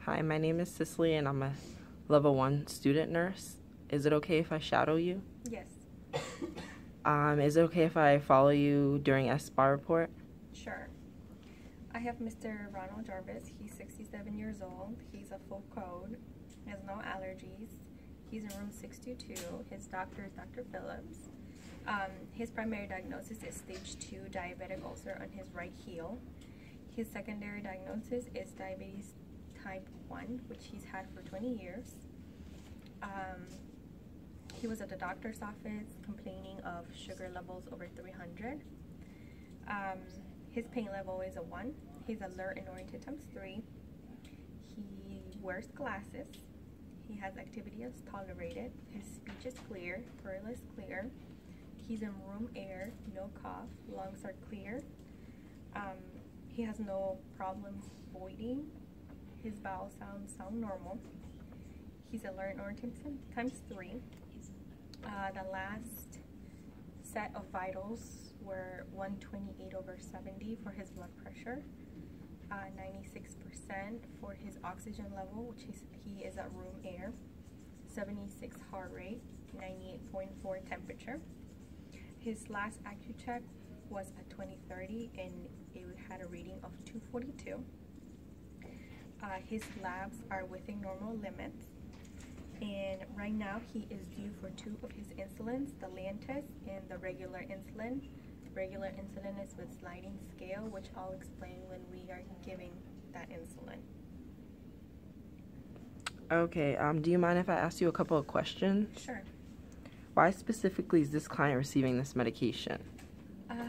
Hi, my name is Cicely and I'm a level 1 student nurse. Is it okay if I shadow you? Yes. Is it okay if I follow you during SBAR report? Sure. I have Mr. Ronald Jarvis. He's 67 years old. He's a full code. He has no allergies. He's in room 622. His doctor is Dr. Phillips. His primary diagnosis is stage 2 diabetic ulcer on his right heel. His secondary diagnosis is diabetes type 1, which he's had for 20 years. He was at the doctor's office complaining of sugar levels over 300. His pain level is a 1. He's alert and oriented times 3. He wears glasses. He has activity as tolerated. His speech is clear. Oral is clear. He's in room air, no cough. Lungs are clear. He has no problems voiding. His bowel sound normal. He's alert and oriented times 3. The last set of vitals were 128/70 for his blood pressure, 96% for his oxygen level, which he is at room air, 76 heart rate, 98.4 temperature. His last AccuCheck was at 2030 and it had a reading of 242. His labs are within normal limits. And right now he is due for 2 of his insulins, the Lantus and the regular insulin. Regular insulin is with sliding scale, which I'll explain when we are giving that insulin. Okay, do you mind if I ask you a couple of questions? Sure. Why specifically is this client receiving this medication?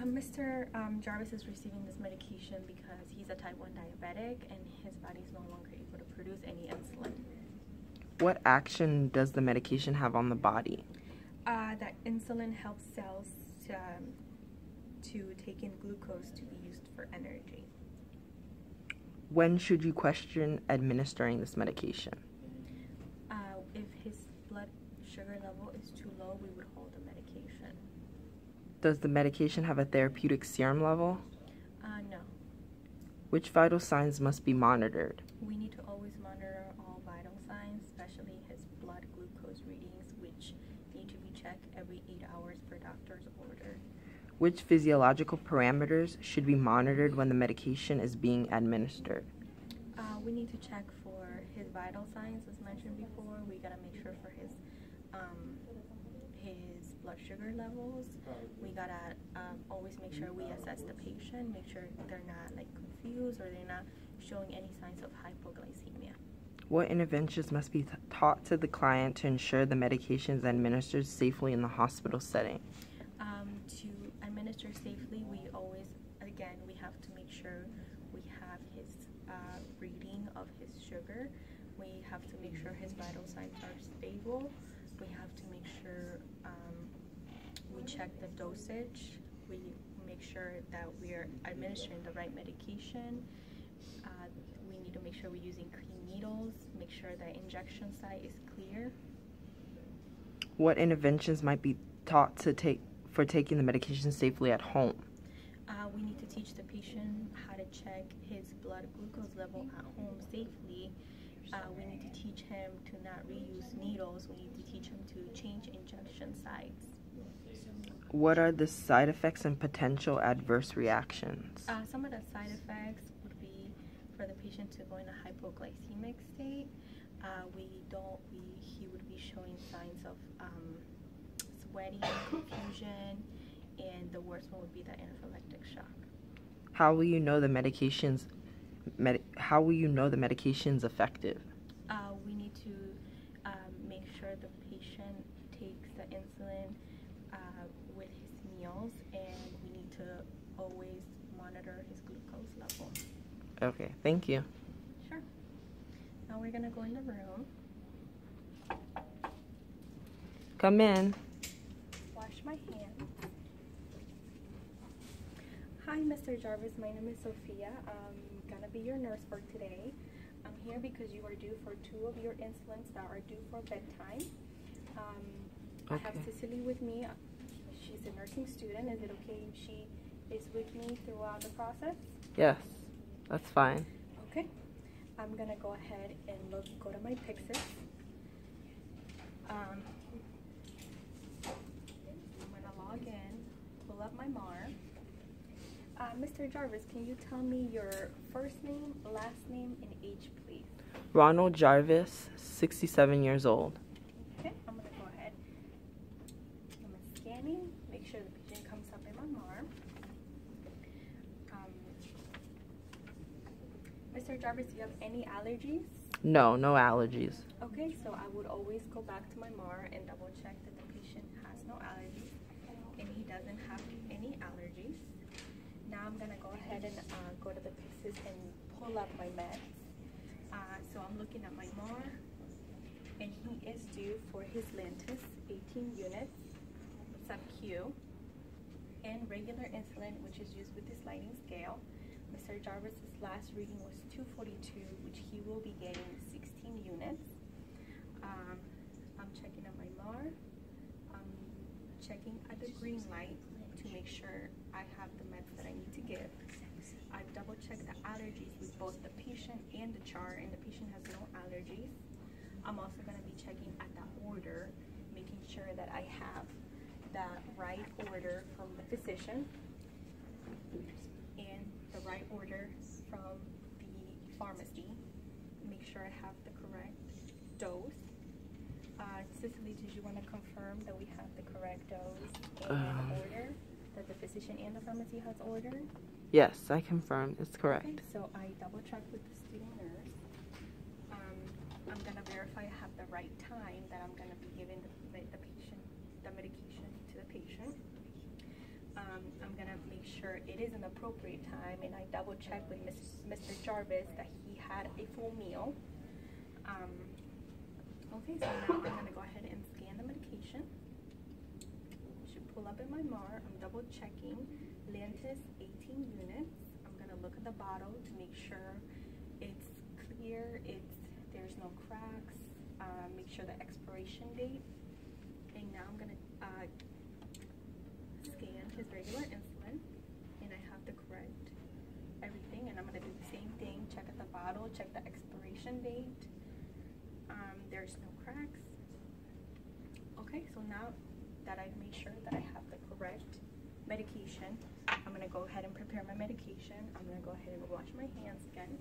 Mr. Jarvis is receiving this medication because he's a type 1 diabetic and his body is no longer able to produce any insulin. What action does the medication have on the body? That insulin helps cells to take in glucose to be used for energy. When should you question administering this medication? If his blood sugar level is too low, we would hold the medication. Does the medication have a therapeutic serum level? No. Which vital signs must be monitored? We need to always monitor all vital signs, especially his blood glucose readings, which need to be checked every 8 hours per doctor's order. Which physiological parameters should be monitored when the medication is being administered? We need to check for his vital signs, as mentioned before. We gotta make sure for his blood sugar levels. We gotta always make sure we assess the patient, make sure they're not like confused or they're not showing any signs of hypoglycemia. What interventions must be taught to the client to ensure the medication is administered safely in the hospital setting? To administer safely, we have to make sure we have his reading of his sugar. We have to make sure his vital signs are stable. We have to make sure we check the dosage. We make sure that we are administering the right medication. We need to make sure we're using clean needles, make sure the injection site is clear. What interventions might be taught for taking the medication safely at home? We need to teach the patient how to check his blood glucose level at home safely. We need to teach him to not reuse needles. We need to teach him to change injection sites. What are the side effects and potential adverse reactions? Some of the side effects would be for the patient to go in a hypoglycemic state. He would be showing signs of sweating, confusion, and the worst one would be the anaphylactic shock. How will you know the medication's effective? We need to make sure the patient takes the insulin with his meals, and we need to always monitor his glucose level. Okay, thank you. Sure. Now we're gonna go in the room. Come in. Wash my hands. Hi, Mr. Jarvis. My name is Sophia. I'm gonna be your nurse for today. I'm here because you are due for 2 of your insulins that are due for bedtime. I have Cicely with me. She's a nursing student. Is it okay if she is with me throughout the process? Yes, that's fine. Okay. I'm gonna go ahead and go to my Pixis. I'm gonna log in, pull up my MAR. Mr. Jarvis, can you tell me your first name, last name, and age, please? Ronald Jarvis, 67 years old. Okay, I'm gonna go ahead. I'm scanning, make sure the patient comes up in my MAR. Mr. Jarvis, do you have any allergies? No, no allergies. Okay, so I would always go back to my MAR and double check that the patient has no allergies and he doesn't have any allergies. Now I'm gonna go ahead and go to the Pixis and pull up my meds. So I'm looking at my MAR and he is due for his Lantus, 18 units, sub-Q, and regular insulin, which is used with the sliding scale. Mr. Jarvis's last reading was 242, which he will be getting 16 units. I'm checking on my MAR. I'm checking at the green light to make sure I have the meds that I need to give. I've double checked the allergies with both the patient and the chart, and the patient has no allergies. I'm also going to be checking at the order, making sure that I have the right order from the physician and the right order from the pharmacy. Make sure I have the correct dose. Cicely, did you want to confirm that we have the correct dose and order that the physician and the pharmacy has ordered? Yes, I confirm. It's correct. Okay, so I double checked with the student nurse. I'm going to verify I have the right time that I'm going to be giving the patient the medication to the patient. I'm going to make sure it is an appropriate time, and I double check with Mr. Jarvis that he had a full meal. Okay, so now I'm going to go ahead and scan the medication. It should pull up in my MAR. I'm double checking Lantus, 18 units. I'm going to look at the bottle to make sure it's clear, there's no cracks, make sure the expiration date. And now I'm going to scan his regular insulin, and I have the correct everything, and I'm going to do the same thing, check at the bottle, check the expiration date. There's no cracks. Okay, so now that I've made sure that I have the correct medication, I'm going to go ahead and prepare my medication. I'm going to go ahead and wash my hands again.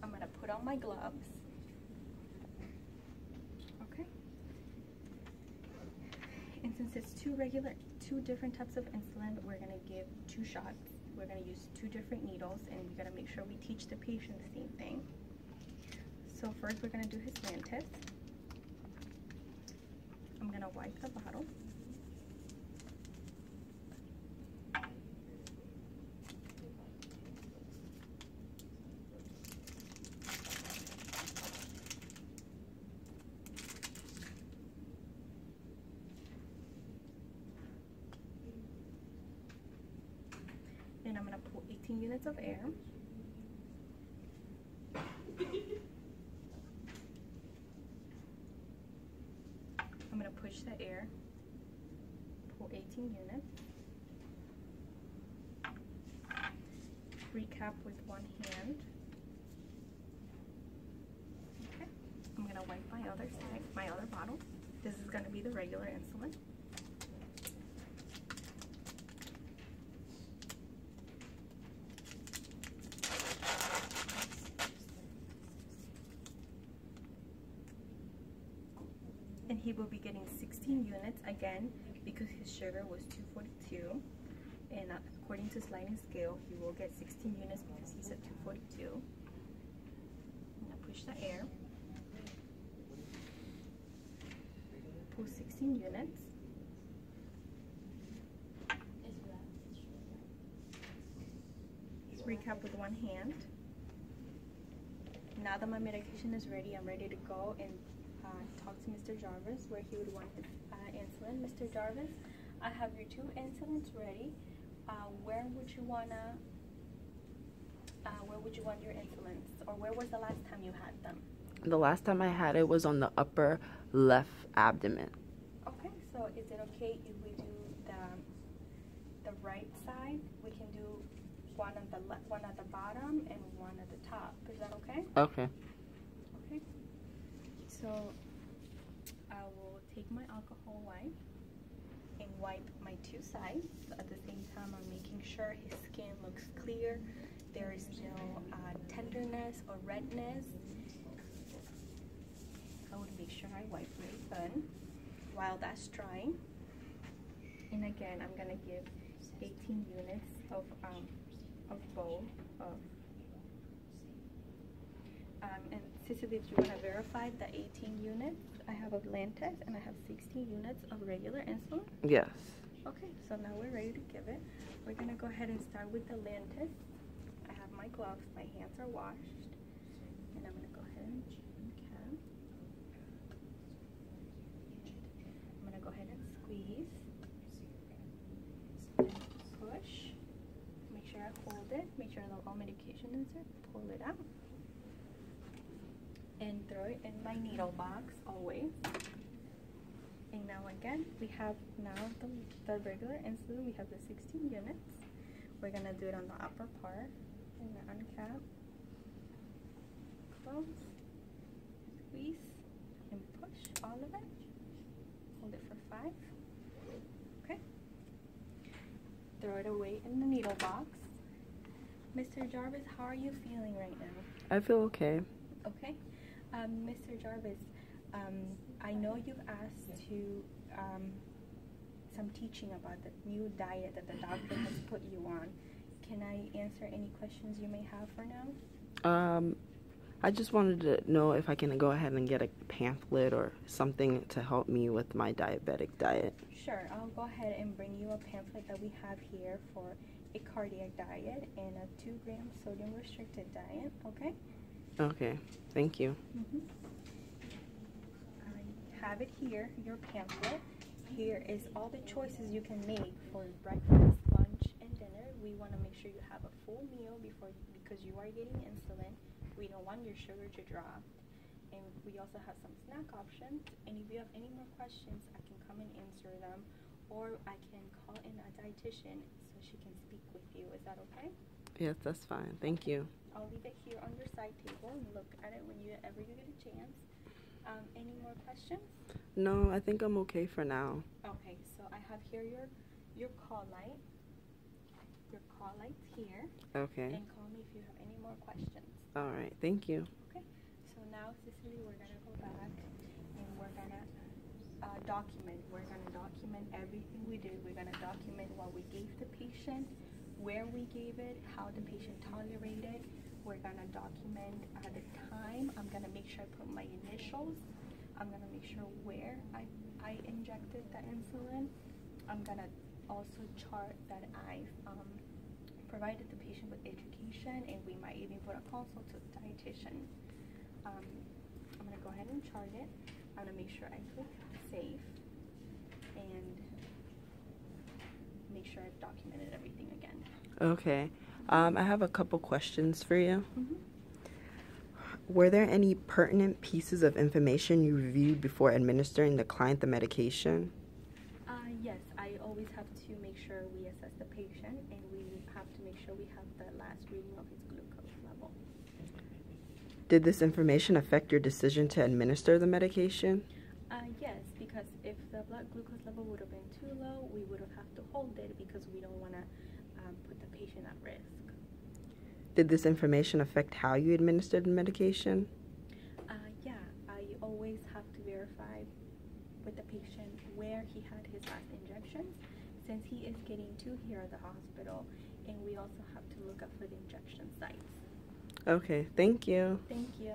I'm going to put on my gloves. Okay. And since it's two different types of insulin, we're going to give 2 shots. We're going to use 2 different needles, and we got to make sure we teach the patient the same thing. So first we're going to do his Lantus. I'm going to wipe the bottle. And I'm going to pull 18 units of air. I'm going to push the air, pull 18 units, recap with one hand. Okay, I'm going to wipe my other side, my other bottle. This is going to be the regular insulin. And he will be getting 16 units again because his sugar was 242, and according to sliding scale he will get 16 units because he's at 242. I'm going to push the air, pull 16 units, recap with one hand. Now that my medication is ready, I'm ready to go and talk to Mr. Jarvis where he would want his insulin. Mr. Jarvis, I have your 2 insulins ready. Where would you want your insulins, or where was the last time you had them? The last time I had it was on the upper left abdomen. Okay, so is it okay if we do one on the one at the bottom and one at the top. Is that okay? Okay. Okay. So I will take my alcohol wipe and wipe my two sides. At the same time, I'm making sure his skin looks clear. There is no tenderness or redness. I would make sure I wipe really good while that's drying. And again, I'm gonna give 18 units of bowl of. And Cicely, if you want to verify the 18 units, I have of Lantus and I have 16 units of regular insulin. Yes. Okay, so now we're ready to give it. We're gonna go ahead and start with the Lantus. I have my gloves, my hands are washed, and I'm gonna go ahead and cap. I'm gonna go ahead and squeeze, and push. Make sure I hold it. Make sure all medication is there. Pull it out, and throw it in my needle box always. And now again, we have now the regular insulin. We have the 16 units. We're gonna do it on the upper part. And uncap, close, squeeze, and push all of it. Hold it for 5. Okay. Throw it away in the needle box. Mr. Jarvis, how are you feeling right now? I feel okay. Okay. Mr. Jarvis, I know you've asked to some teaching about the new diet that the doctor has put you on. Can I answer any questions you may have for now? I just wanted to know if I can go ahead and get a pamphlet or something to help me with my diabetic diet. Sure, I'll go ahead and bring you a pamphlet that we have here for a cardiac diet and a 2-gram sodium restricted diet, okay? Okay, thank you. I have it here, your pamphlet. Here is all the choices you can make for breakfast, lunch, and dinner. We want to make sure you have a full meal because you are getting insulin. We don't want your sugar to drop. And we also have some snack options. And if you have any more questions, I can come and answer them. Or I can call in a dietitian so she can speak with you. Is that okay? Yes, that's fine. Thank you. I'll leave it here on your side table and look at it whenever you get a chance. Any more questions? No, I think I'm okay for now. Okay, so I have here your call light. Your call light's here. Okay. And call me if you have any more questions. All right, thank you. Okay, so now, Cicely, we're going to go back and we're going to document. We're going to document everything we did. We're going to document what we gave the patient, where we gave it, how the patient tolerated. We're going to document the time. I'm going to make sure I put my initials. I'm going to make sure where I injected the insulin. I'm going to also chart that I've provided the patient with education, and we might even put a consult to the dietitian. I'm going to go ahead and chart it. I'm going to make sure I click save and make sure I've documented everything again. Okay. I have a couple questions for you. Were there any pertinent pieces of information you reviewed before administering the client the medication? Yes, I always have to make sure we assess the patient, and we have to make sure we have the last reading of his glucose level. Did this information affect your decision to administer the medication? Yes, because if the blood glucose level would have been too low, we would have to hold it because we don't want to put the patient at risk. Did this information affect how you administered the medication? Yeah, I always have to verify with the patient where he had his last injections, since he is getting 2 here at the hospital, and we also have to look up for the injection sites. Okay, thank you. Thank you.